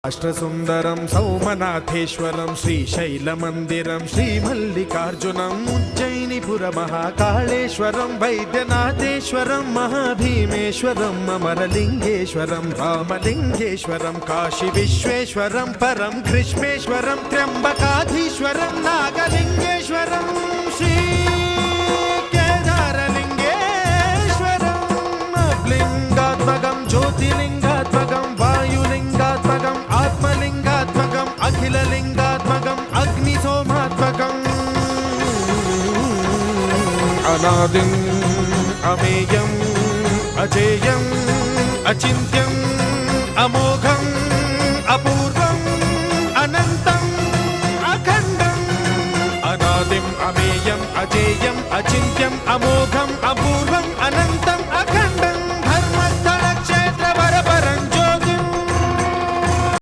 అష్టసుందరం సౌమనాథేశ్వరం శ్రీశైలమందిరం శ్రీమల్లికార్జునం ఉజ్జయినిపుర మహాకాళేశ్వరం వైద్యనాథేశ్వరం మహాభీమేశ్వరం అమరలింగేశ్వరం రామలింగేశ్వరం కాశీ విశ్వేశ్వరం పరం కృష్ణేశ్వరం త్ర్యంబకాధీశ్వరం నాగలింగేశ్వరం శ్రీ కేదారలింగేశ్వరం లింగాత్మకం జ్యోతిలింగాత్మకం వాయులింగాత్మకం ఆత్మలింగాత్మకం అఖిలలింగాత్మకం అగ్నిసోమాత్మకం అనాదిం అమేయం అజేయం అచింత్యం అమోఘం అపూర్వం అనంతం అఖండం అనాదిం అమేయం అజేయం అచింత్యం అమోఘం